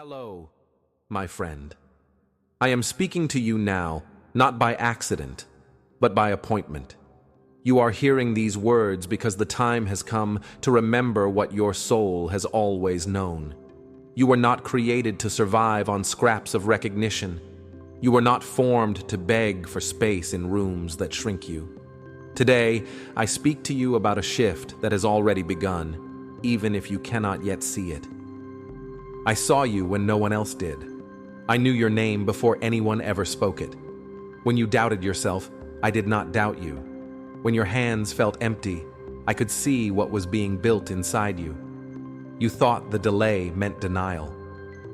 Hello, my friend. I am speaking to you now, not by accident, but by appointment. You are hearing these words because the time has come to remember what your soul has always known. You were not created to survive on scraps of recognition. You were not formed to beg for space in rooms that shrink you. Today, I speak to you about a shift that has already begun, even if you cannot yet see it. I saw you when no one else did. I knew your name before anyone ever spoke it. When you doubted yourself, I did not doubt you. When your hands felt empty, I could see what was being built inside you. You thought the delay meant denial,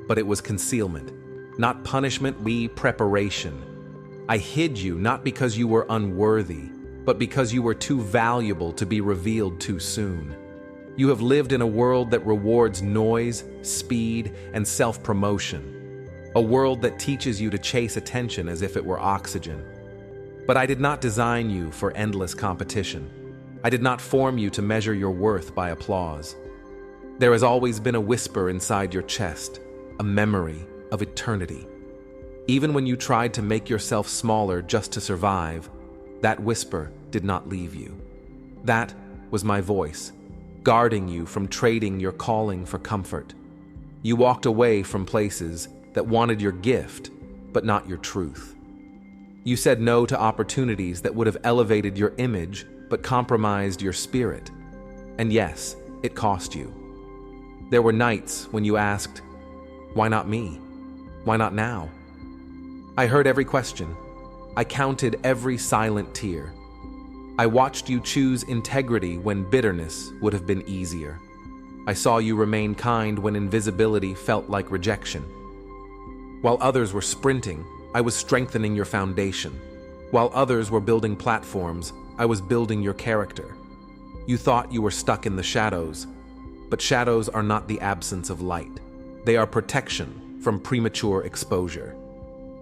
but it was concealment, not punishment, preparation. I hid you not because you were unworthy, but because you were too valuable to be revealed too soon. You have lived in a world that rewards noise, speed, and self-promotion. A world that teaches you to chase attention as if it were oxygen. But I did not design you for endless competition. I did not form you to measure your worth by applause. There has always been a whisper inside your chest, a memory of eternity. Even when you tried to make yourself smaller just to survive, that whisper did not leave you. That was my voice, guarding you from trading your calling for comfort. You walked away from places that wanted your gift, but not your truth. You said no to opportunities that would have elevated your image, but compromised your spirit. And yes, it cost you. There were nights when you asked, "Why not me? Why not now?" I heard every question. I counted every silent tear. I watched you choose integrity when bitterness would have been easier. I saw you remain kind when invisibility felt like rejection. While others were sprinting, I was strengthening your foundation. While others were building platforms, I was building your character. You thought you were stuck in the shadows, but shadows are not the absence of light. They are protection from premature exposure.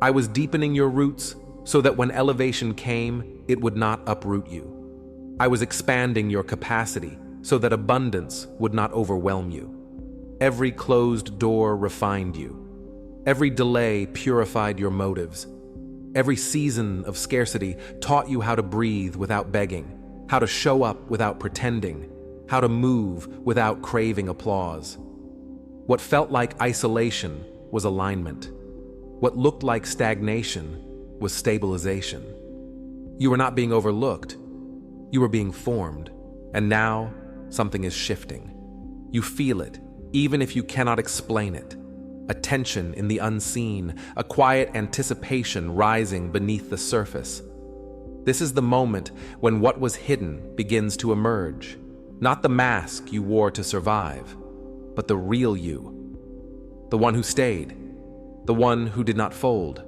I was deepening your roots so that when elevation came, it would not uproot you. I was expanding your capacity so that abundance would not overwhelm you. Every closed door refined you. Every delay purified your motives. Every season of scarcity taught you how to breathe without begging, how to show up without pretending, how to move without craving applause. What felt like isolation was alignment. What looked like stagnation was stabilization. You were not being overlooked. You were being formed. And now, something is shifting. You feel it, even if you cannot explain it. A tension in the unseen, a quiet anticipation rising beneath the surface. This is the moment when what was hidden begins to emerge. Not the mask you wore to survive, but the real you. The one who stayed. The one who did not fold.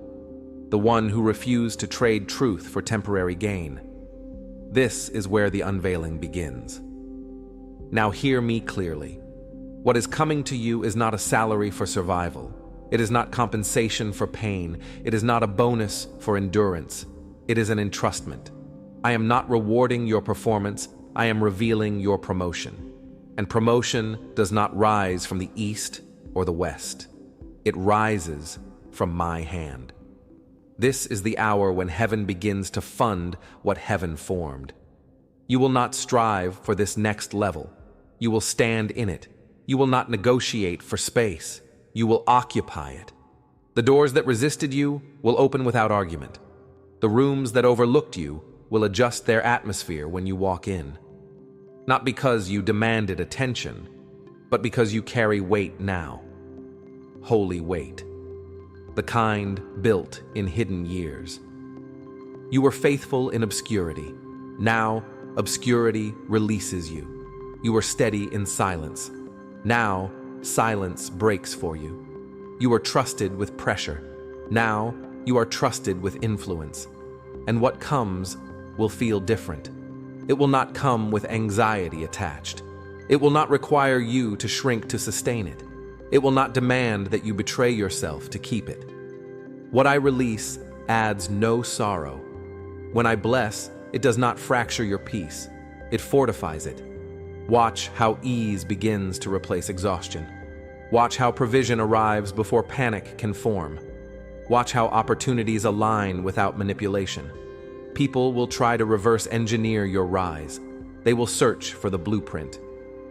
The one who refused to trade truth for temporary gain. This is where the unveiling begins. Now hear me clearly. What is coming to you is not a salary for survival. It is not compensation for pain. It is not a bonus for endurance. It is an entrustment. I am not rewarding your performance. I am revealing your promotion. And promotion does not rise from the east or the west. It rises from my hand. This is the hour when heaven begins to fund what heaven formed. You will not strive for this next level. You will stand in it. You will not negotiate for space. You will occupy it. The doors that resisted you will open without argument. The rooms that overlooked you will adjust their atmosphere when you walk in. Not because you demanded attention, but because you carry weight now. Holy weight. The kind built in hidden years. You were faithful in obscurity. Now, obscurity releases you. You were steady in silence. Now, silence breaks for you. You were trusted with pressure. Now, you are trusted with influence. And what comes will feel different. It will not come with anxiety attached. It will not require you to shrink to sustain it. It will not demand that you betray yourself to keep it. What I release adds no sorrow. When I bless, it does not fracture your peace. It fortifies it. Watch how ease begins to replace exhaustion. Watch how provision arrives before panic can form. Watch how opportunities align without manipulation. People will try to reverse engineer your rise. They will search for the blueprint.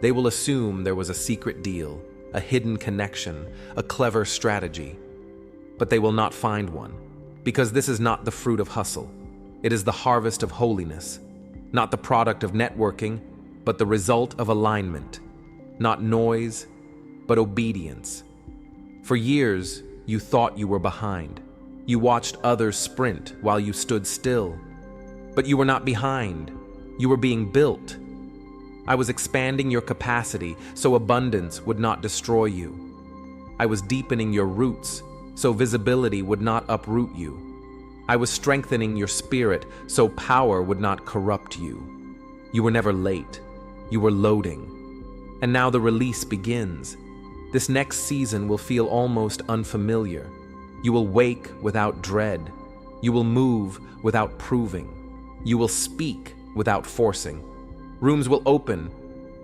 They will assume there was a secret deal, a hidden connection, a clever strategy. But they will not find one, because this is not the fruit of hustle. It is the harvest of holiness, not the product of networking, but the result of alignment, not noise, but obedience. For years, you thought you were behind. You watched others sprint while you stood still. But you were not behind. You were being built. I was expanding your capacity so abundance would not destroy you. I was deepening your roots so visibility would not uproot you. I was strengthening your spirit so power would not corrupt you. You were never late. You were loading. And now the release begins. This next season will feel almost unfamiliar. You will wake without dread. You will move without proving. You will speak without forcing. Rooms will open.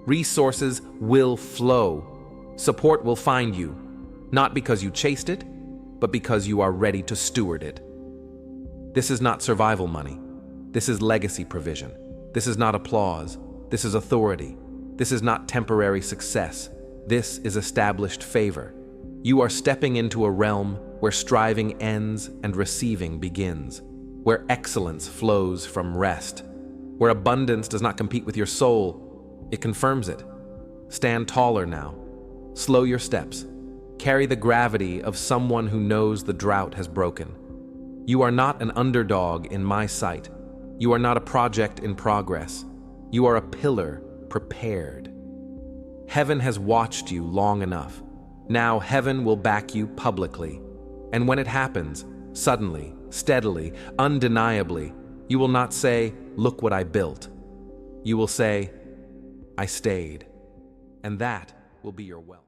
Resources will flow. Support will find you, not because you chased it, but because you are ready to steward it. This is not survival money. This is legacy provision. This is not applause. This is authority. This is not temporary success. This is established favor. You are stepping into a realm where striving ends and receiving begins, where excellence flows from rest, where abundance does not compete with your soul, it confirms it. Stand taller now. Slow your steps. Carry the gravity of someone who knows the drought has broken. You are not an underdog in my sight. You are not a project in progress. You are a pillar prepared. Heaven has watched you long enough. Now heaven will back you publicly. And when it happens, suddenly, steadily, undeniably, you will not say, "Look what I built." You will say, "I stayed." And that will be your wealth.